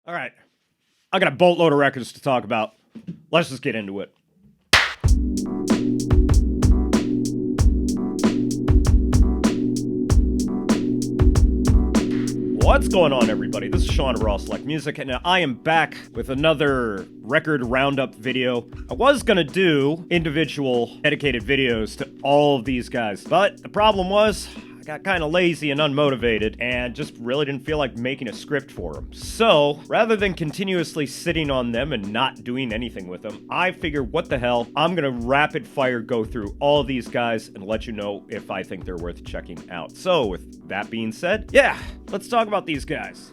All right. I got a boatload of records to talk about. Let's just get into it. What's going on, everybody? This is Sean of Raw Select Music, and I am back with another record roundup video. I was gonna do individual dedicated videos to all of these guys, but the problem was I got kind of lazy and unmotivated and just really didn't feel like making a script for them. So rather than continuously sitting on them and not doing anything with them, I figured, what the hell, I'm gonna rapid fire go through all of these guys and let you know if I think they're worth checking out. So with that being said, yeah, let's talk about these guys.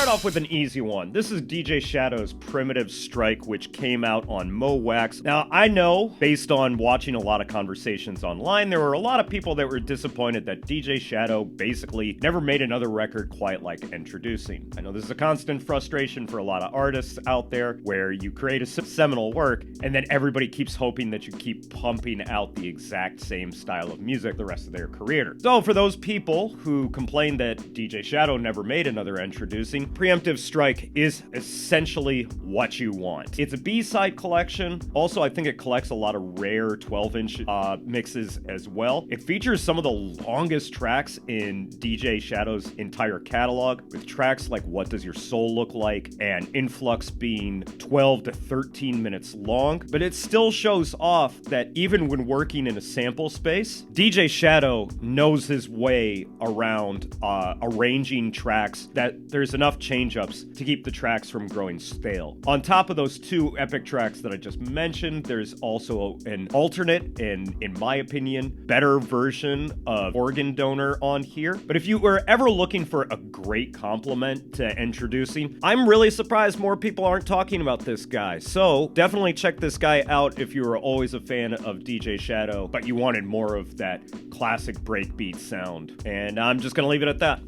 Off with an easy one. This is DJ Shadow's Primitive Strike, which came out on Mo Wax. Now, I know, based on watching a lot of conversations online, there were a lot of people that were disappointed that DJ Shadow basically never made another record quite like Introducing. I know this is a constant frustration for a lot of artists out there, where you create a seminal work, and then everybody keeps hoping that you keep pumping out the exact same style of music the rest of their career. So for those people who complain that DJ Shadow never made another Introducing, Preemptive Strike is essentially what you want. It's a B-side collection. Also, I think it collects a lot of rare 12-inch mixes as well. It features some of the longest tracks in DJ Shadow's entire catalog, with tracks like What Does Your Soul Look Like and Influx being 12 to 13 minutes long. But it still shows off that even when working in a sample space, DJ Shadow knows his way around arranging tracks that there's enough change-ups to keep the tracks from growing stale. On top of those two epic tracks that I just mentioned, there's also an alternate and, in my opinion, better version of Organ Donor on here. But if you were ever looking for a great compliment to Introducing, I'm really surprised more people aren't talking about this guy. So definitely check this guy out if you were always a fan of DJ Shadow, but you wanted more of that classic breakbeat sound. And I'm just gonna leave it at that.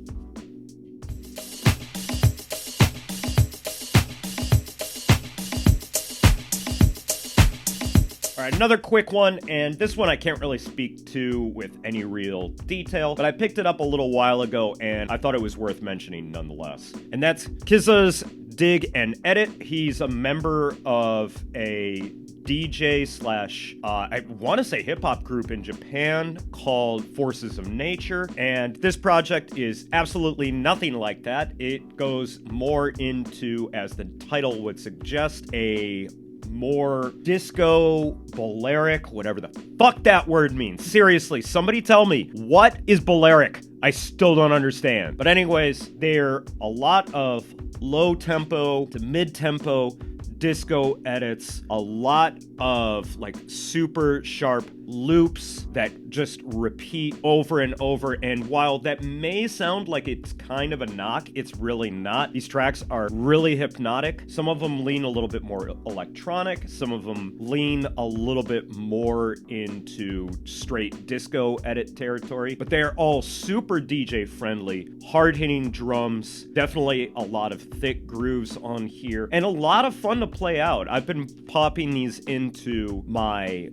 All right, another quick one, and this one I can't really speak to with any real detail, but I picked it up a little while ago, and I thought it was worth mentioning nonetheless. And that's Kizza's Dig and Edit. He's a member of a DJ slash, I want to say hip-hop group in Japan called Forces of Nature, and this project is absolutely nothing like that. It goes more into, as the title would suggest, a more disco, Balearic, whatever the fuck that word means. Seriously, somebody tell me, what is Balearic? I still don't understand. But anyways, they're a lot of low tempo to mid tempo disco edits, a lot of like super sharp loops that just repeat over and over. And while that may sound like it's kind of a knock, it's really not. These tracks are really hypnotic. Some of them lean a little bit more electronic. Some of them lean a little bit more into straight disco edit territory, but they're all super DJ friendly, hard hitting drums, definitely a lot of thick grooves on here, and a lot of fun to play out. I've been popping these into my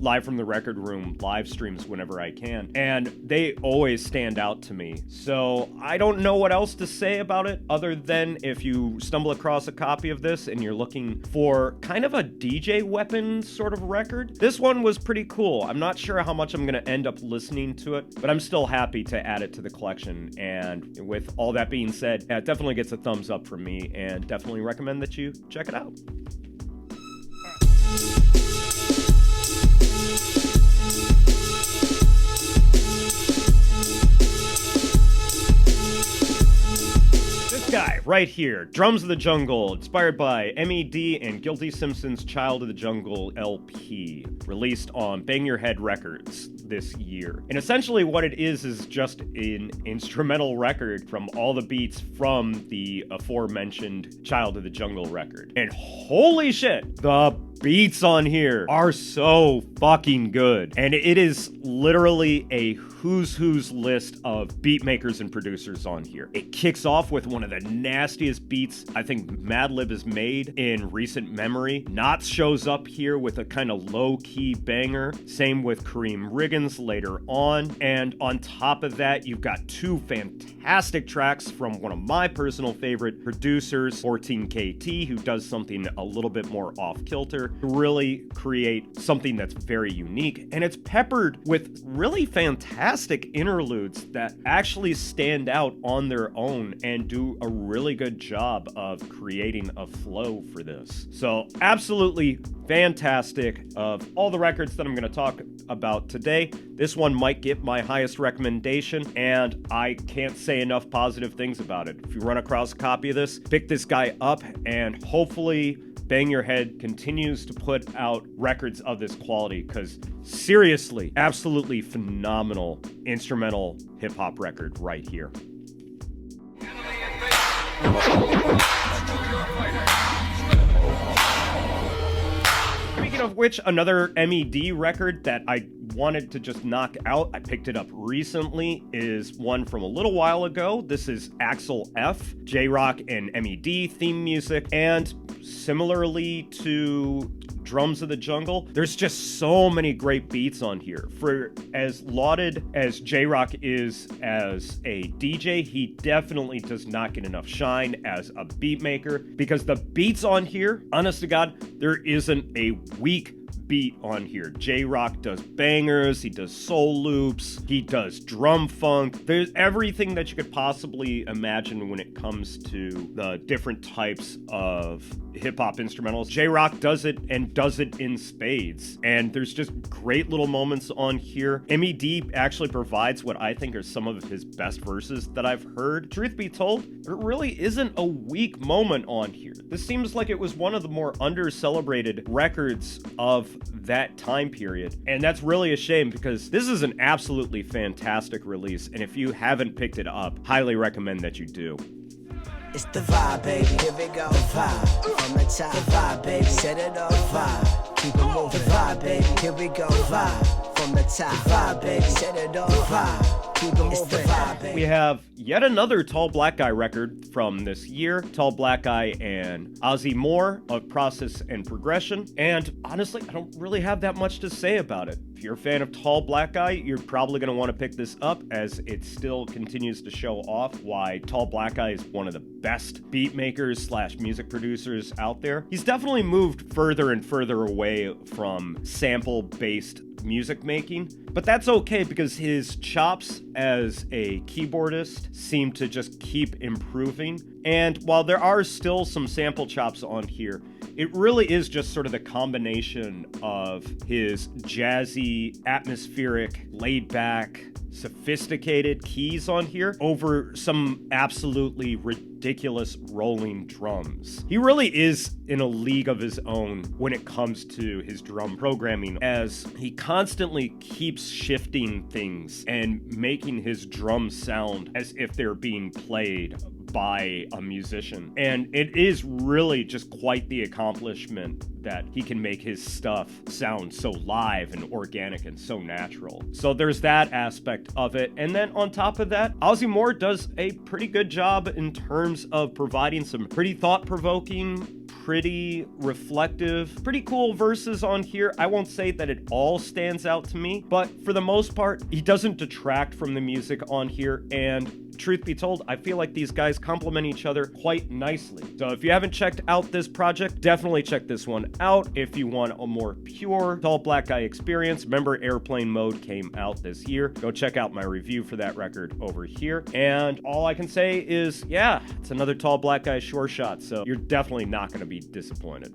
live from the record room live streams whenever I can, and they always stand out to me. So I don't know what else to say about it other than if you stumble across a copy of this and you're looking for kind of a DJ weapon sort of record, this one was pretty cool. I'm not sure how much I'm going to end up listening to it, but I'm still happy to add it to the collection. And with all that being said, it definitely gets a thumbs up from me, and definitely recommend that you check it out. Guy right here, Drums of the Jungle, inspired by MED and Guilty Simpson's Child of the Jungle LP, released on Bang Your Head Records this year. And essentially what it is just an instrumental record from all the beats from the aforementioned Child of the Jungle record. And holy shit, the beats on here are so fucking good. And it is literally a who's list of beat makers and producers on here. It kicks off with one of the nastiest beats I think Madlib has made in recent memory. Knots shows up here with a kind of low-key banger. Same with Kareem Riggins later on. And on top of that, you've got two fantastic tracks from one of my personal favorite producers, 14KT, who does something a little bit more off-kilter to really create something that's very unique. And it's peppered with really fantastic interludes that actually stand out on their own and do a really good job of creating a flow for this. So absolutely fantastic. Of all the records that I'm going to talk about today, this one might get my highest recommendation, and I can't say enough positive things about it. If you run across a copy of this, pick this guy up, and hopefully Bang Your Head continues to put out records of this quality, because seriously, absolutely phenomenal instrumental hip-hop record right here. Speaking of which, another MED record that I wanted to just knock out, I picked it up recently, is one from a little while ago. This is Axel F, J-Rock and MED theme music, and similarly to Drums of the Jungle, there's just so many great beats on here. For as lauded as J-Rock is as a DJ, he definitely does not get enough shine as a beat maker, because the beats on here, honest to God, there isn't a weak beat on here. J-Rock does bangers, he does soul loops, he does drum funk. There's everything that you could possibly imagine when it comes to the different types of hip-hop instrumentals. J-Rock does it, and does it in spades. And there's just great little moments on here. MED actually provides what I think are some of his best verses that I've heard. Truth be told, there really isn't a weak moment on here. This seems like it was one of the more under-celebrated records of that time period. And that's really a shame, because this is an absolutely fantastic release. And if you haven't picked it up, highly recommend that you do. It's the vibe, baby. Here we go. The vibe from the top. The vibe, baby. Set it off. Vibe. Keep it moving. The vibe, baby. Here we go. Vibe from the top. The vibe, baby. Set it off. Vibe. Keep it moving. It's the vibe, baby. We have yet another Tall Black Guy record from this year. Tall Black Guy and Ozzy Moore of Process and Progression. And honestly, I don't really have that much to say about it. If you're a fan of Tall Black Guy, you're probably going to want to pick this up, as it still continues to show off why Tall Black Guy is one of the best beat makers / music producers out there. He's definitely moved further and further away from sample-based music making, but that's okay, because his chops as a keyboardist seem to just keep improving. And while there are still some sample chops on here, it really is just sort of the combination of his jazzy, atmospheric, laid-back, sophisticated keys on here over some absolutely ridiculous rolling drums. He really is in a league of his own when it comes to his drum programming, as he constantly keeps shifting things and making his drums sound as if they're being played by a musician. And it is really just quite the accomplishment that he can make his stuff sound so live and organic and so natural. So there's that aspect of it. And then on top of that, Ozzy Moore does a pretty good job in terms of providing some pretty thought-provoking, pretty reflective, pretty cool verses on here. I won't say that it all stands out to me, but for the most part, he doesn't detract from the music on here. And truth be told, I feel like these guys complement each other quite nicely. So if you haven't checked out this project, definitely check this one out if you want a more pure Tall Black Guy experience. Remember, Airplane Mode came out this year. Go check out my review for that record over here. And all I can say is, yeah, it's another Tall Black Guy sure shot, so you're definitely not going to be disappointed.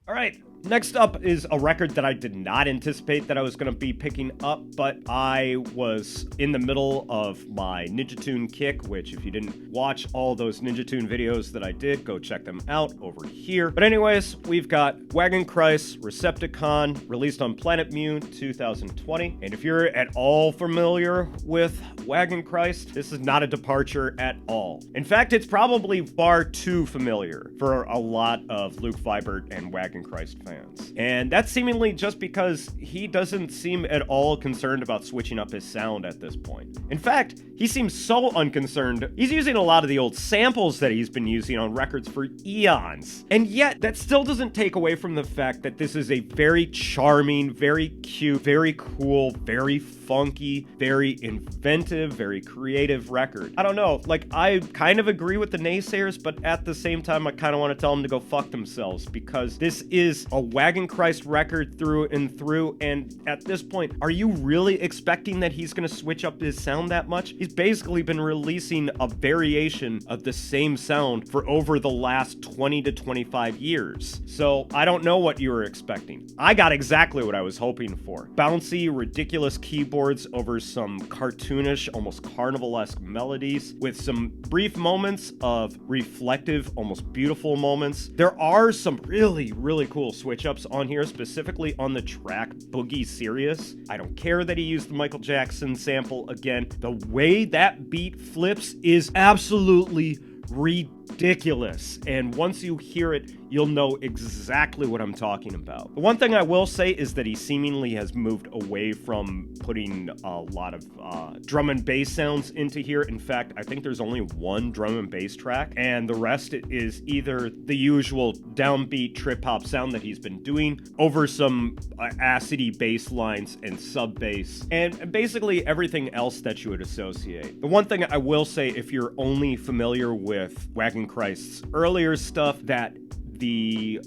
All right, Next up is a record that I did not anticipate that I was going to be picking up, but I was in the middle of my Ninja Tune kick, which if you didn't watch all those Ninja Tune videos that I did, go check them out over here. But anyways, we've got Wagon Christ, Recepticon, released on Planet Mu 2020. And if you're at all familiar with Wagon Christ, this is not a departure at all. In fact, it's probably far too familiar for a lot of Luke Vibert and Wagon Christ fans. And that's seemingly just because he doesn't seem at all concerned about switching up his sound at this point. In fact, he seems so unconcerned. He's using a lot of the old samples that he's been using on records for eons. And yet, that still doesn't take away from the fact that this is a very charming, very cute, very cool, very funky, very inventive, very creative record. I don't know, like, I kind of agree with the naysayers, but at the same time, I kind of want to tell them to go fuck themselves, because this is a Wagon Christ record through and through, and at this point, are you really expecting that he's going to switch up his sound that much? He's basically been releasing a variation of the same sound for over the last 20 to 25 years. So I don't know what you were expecting. I got exactly what I was hoping for. Bouncy, ridiculous keyboards over some cartoonish, almost carnival-esque melodies, with some brief moments of reflective, almost beautiful moments. There are some really, really cool switch-ups on here, specifically on the track Boogie Serious. I don't care that he used the Michael Jackson sample again. The way that beat flips is absolutely ridiculous, and once you hear it, you'll know exactly what I'm talking about. The one thing I will say is that he seemingly has moved away from putting a lot of drum and bass sounds into here. In fact, I think there's only one drum and bass track, and the rest is either the usual downbeat trip-hop sound that he's been doing over some acidy bass lines and sub-bass, and basically everything else that you would associate. The one thing I will say, if you're only familiar with Wagon Christ's earlier stuff, that the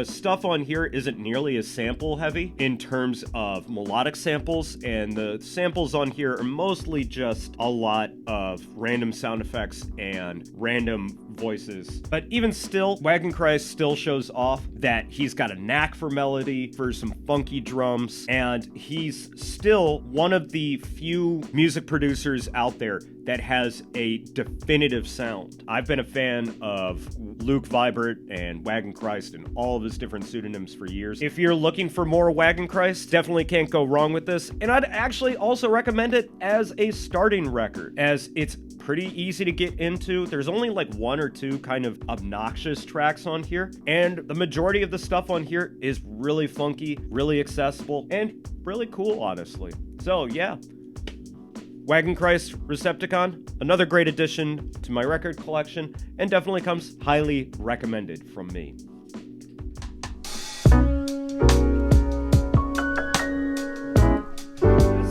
stuff on here isn't nearly as sample heavy in terms of melodic samples, and the samples on here are mostly just a lot of random sound effects and random voices. But even still, Wagon Christ still shows off that he's got a knack for melody, for some funky drums, and he's still one of the few music producers out there that has a definitive sound. I've been a fan of Luke Vibert and Wagon Christ and all of his different pseudonyms for years. If you're looking for more Wagon Christ, definitely can't go wrong with this. And I'd actually also recommend it as a starting record, as it's pretty easy to get into. There's only like one or two kind of obnoxious tracks on here, and the majority of the stuff on here is really funky, really accessible, and really cool, honestly. So yeah, Wagon Christ Recepticon, another great addition to my record collection, and definitely comes highly recommended from me.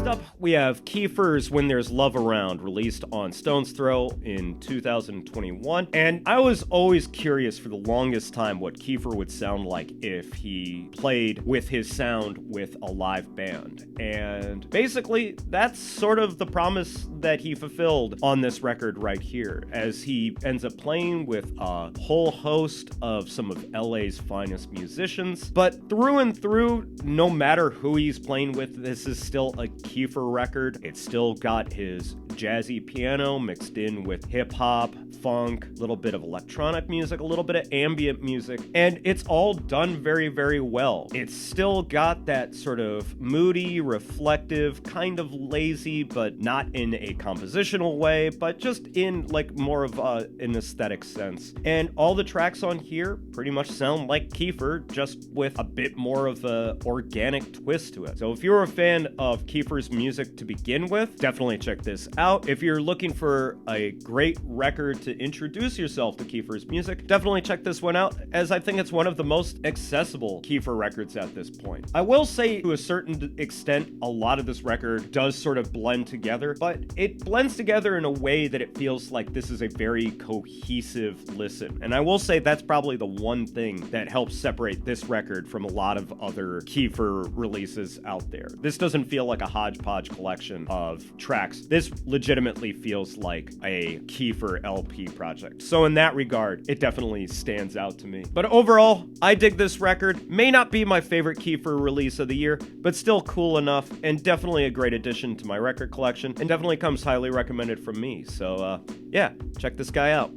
Up, we have Kiefer's When There's Love Around, released on Stone's Throw in 2021. And I was always curious for the longest time what Kiefer would sound like if he played with his sound with a live band. And basically, that's sort of the promise that he fulfilled on this record right here, as he ends up playing with a whole host of some of LA's finest musicians. But through and through, no matter who he's playing with, this is still a Kiefer record. It's still got his jazzy piano mixed in with hip-hop, funk, a little bit of electronic music, a little bit of ambient music, and it's all done very, very well. It's still got that sort of moody, reflective, kind of lazy, but not in a compositional way, but just in like more of an aesthetic sense. And all the tracks on here pretty much sound like Kiefer, just with a bit more of a organic twist to it. So if you're a fan of Kiefer's music to begin with, definitely check this out. If you're looking for a great record to introduce yourself to Kiefer's music, definitely check this one out, as I think it's one of the most accessible Kiefer records at this point. I will say, to a certain extent, a lot of this record does sort of blend together, but it blends together in a way that it feels like this is a very cohesive listen. And I will say that's probably the one thing that helps separate this record from a lot of other Kiefer releases out there. This doesn't feel like a hodgepodge collection of tracks. This legitimately feels like a Kiefer LP project. So in that regard, it definitely stands out to me. But overall, I dig this record. May not be my favorite Kiefer release of the year, but still cool enough, and definitely a great addition to my record collection, and definitely comes highly recommended from me. So yeah, check this guy out.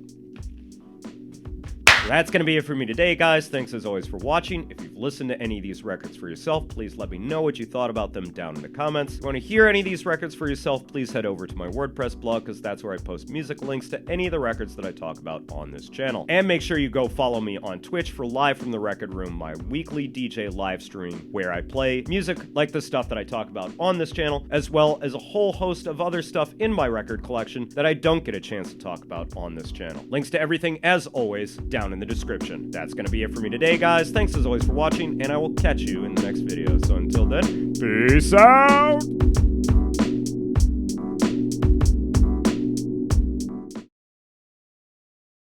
That's going to be it for me today, guys. Thanks as always for watching. If you've listened to any of these records for yourself, please let me know what you thought about them down in the comments. If you want to hear any of these records for yourself, please head over to my WordPress blog, because that's where I post music links to any of the records that I talk about on this channel. And make sure you go follow me on Twitch for Live from the Record Room, my weekly DJ live stream, where I play music like the stuff that I talk about on this channel, as well as a whole host of other stuff in my record collection that I don't get a chance to talk about on this channel. Links to everything, as always, down in the description. That's going to be it for me today, guys. Thanks as always for watching, and I will catch you in the next video. So until then, peace out!